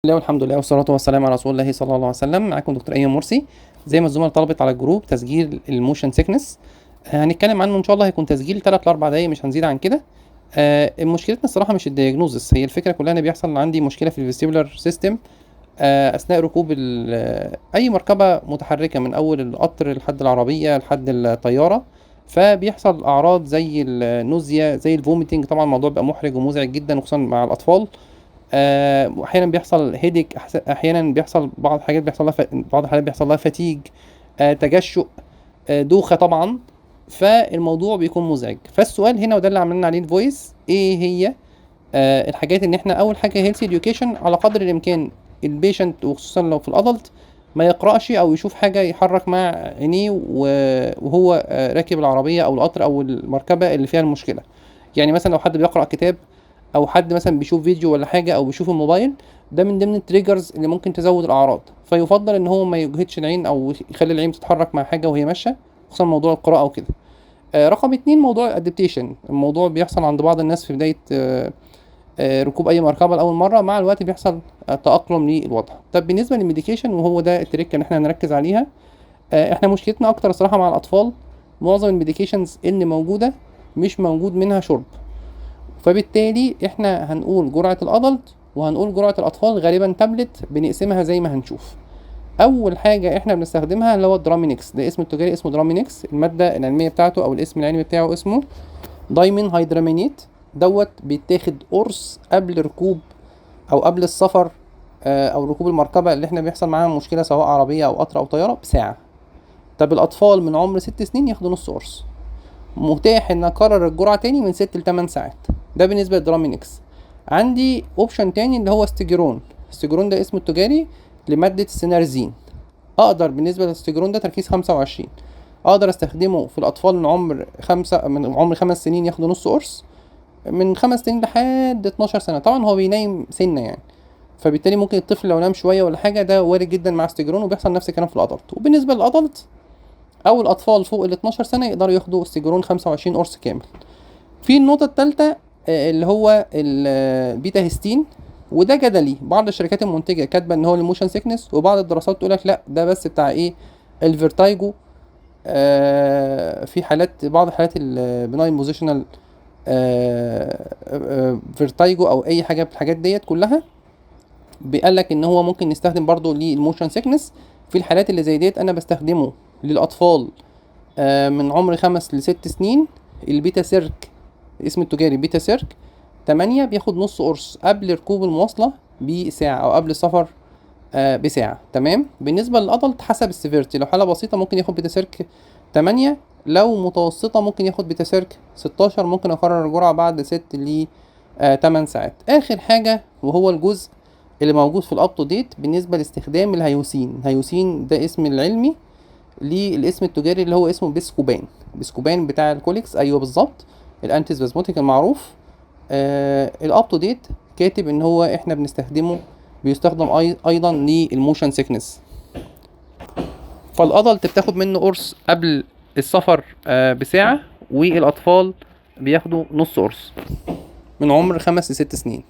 الله والحمد لله والصلاة والسلام على رسول الله صلى الله عليه وسلم. معاكم دكتور أيمن مرسي. زي ما الزملاء طلبت على الجروب تسجيل الموشن سيكنس، هنتكلم عنه ان شاء الله. هيكون تسجيل 3 ل 4 دقايق، مش هنزيد عن كده. مشكلتنا الصراحة مش الدياجنوزس، هي الفكرة كلها ان بيحصل عندي مشكلة في الفيستيبولار سيستم اثناء ركوب اي مركبة متحركة، من اول القطر لحد العربية لحد الطيارة. فبيحصل اعراض زي النوزيا، زي الفوميتنج. طبعا الموضوع بيبقى محرج ومزعج جدا، وخصوصا مع الاطفال. واحيانا بيحصل هيديك، احيانا بيحصل بعض الحاجات بيحصل لها بعض الحالات بيحصل لها فتيج، تجشؤ، دوخه طبعا. فالموضوع بيكون مزعج. فالسؤال هنا، وده اللي عملنا عليه الفويس، ايه هي الحاجات؟ ان احنا اول حاجه هيلثي اديوكيشن على قدر الامكان. البيشنت وخصوصا لو في الادلت ما يقراش او يشوف حاجه يحرك مع عينيه وهو راكب العربيه او القطر او المركبه اللي فيها المشكله. يعني مثلا لو حد بيقرا كتاب، او حد مثلا بيشوف فيديو ولا حاجه، او بيشوف الموبايل، ده من ضمن التريجرز اللي ممكن تزود الاعراض. فيفضل ان هو ما يجهدش العين او يخلي العين تتحرك مع حاجه وهي ماشيه، خصوصا موضوع القراءه وكده. رقم 2، موضوع الادابتيشن. الموضوع بيحصل عند بعض الناس في بدايه ركوب اي مركبه لاول مره، مع الوقت بيحصل تاقلم للوضع. طب بالنسبه للميديكيشن، وهو ده التريك اللي احنا هنركز عليها، احنا مشكلتنا اكتر الصراحه مع الاطفال. معظم الميديكيشنز اللي موجوده مش موجود منها شرب، فبالتالي احنا هنقول جرعة الادلت وهنقول جرعة الاطفال. غالبا تابلت بنقسمها زي ما هنشوف. اول حاجة احنا بنستخدمها اللي هو الدرامينكس، ده اسم التجاري اسمه درامينكس. المادة العلمية بتاعته او الاسم العلمي بتاعه اسمه دايمين هيدرامينيت. بيتاخد قرص قبل ركوب او قبل السفر، او ركوب المركبة اللي احنا بيحصل معاها مشكلة، سواء عربية او قطر او طيارة، بساعة. طب الاطفال من عمر 6 سنين ياخدوا نص قرص. متاح ان اكرر الجرعه تاني من 6 ل 8 ساعات. ده بالنسبه للدرامينكس. عندي اوبشن تاني اللي هو ستيجرون. ستيجرون ده اسمه التجاري لماده السينارزين. اقدر بالنسبه للستيجرون ده تركيز 25، اقدر استخدمه في الاطفال من عمر 5 سنين ياخدوا نص قرص، من 5 سنين لحد 12 سنه. طبعا هو بينام سنه يعني، فبالتالي ممكن الطفل لو نام شويه ولا حاجه ده وارد جدا مع ستيجرون، وبيحصل نفس الكلام في الادلت. وبالنسبه للادلت او الاطفال فوق ال 12 سنه يقدروا ياخدوا ستيجرون 25 قرص كامل. في النقطه الثالثه اللي هو البيتا هيستين. وده جدلي، بعض الشركات المنتجه كاتبه ان هو الموشن سيكنس، وبعض الدراسات تقول لك لا، ده بس بتاع ايه، الفيرتايجو. في حالات، بعض حالات البناين بوزيشنال فيرتايجو او اي حاجه من الحاجات ديت كلها، بيقال لك ان هو ممكن نستخدم برضو للموشن سيكنس. في الحالات اللي زي ديت انا بستخدمه للاطفال من عمر 5 ل6 سنين. البيتا سيرك، اسم التجاري بيتا سيرك 8، بياخد نص قرص قبل ركوب المواصلة بساعة أو قبل السفر بساعة. تمام. بالنسبة للأدلت حسب السيفيرتي، لو حالة بسيطة ممكن ياخد بيتا سيرك 8، لو متوسطة ممكن ياخد بيتا سيرك 16. ممكن أكرر الجرعة بعد 6 ل 8 ساعات. آخر حاجة وهو الجزء اللي موجود في الأب تو ديت بالنسبة لاستخدام الهيوسين. الهيوسين ده اسم العلمي للاسم التجاري اللي هو اسمه بيسكوبان. بيسكوبان بتاع الكوليكس، ايوه بالظبط، الانتي سبازموتيك المعروف. الاب تو ديت كاتب ان هو احنا بيستخدم ايضا للموشن سيكنس. فالادلت بتاخد منه قرص قبل السفر بساعة، والاطفال بياخدوا نص قرص من عمر 5 ل6 سنين.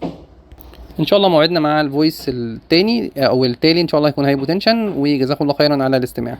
ان شاء الله موعدنا مع الفويس التاني او التالي ان شاء الله يكون هايبوتنشن. وجزاكم الله خيرا على الاستماع.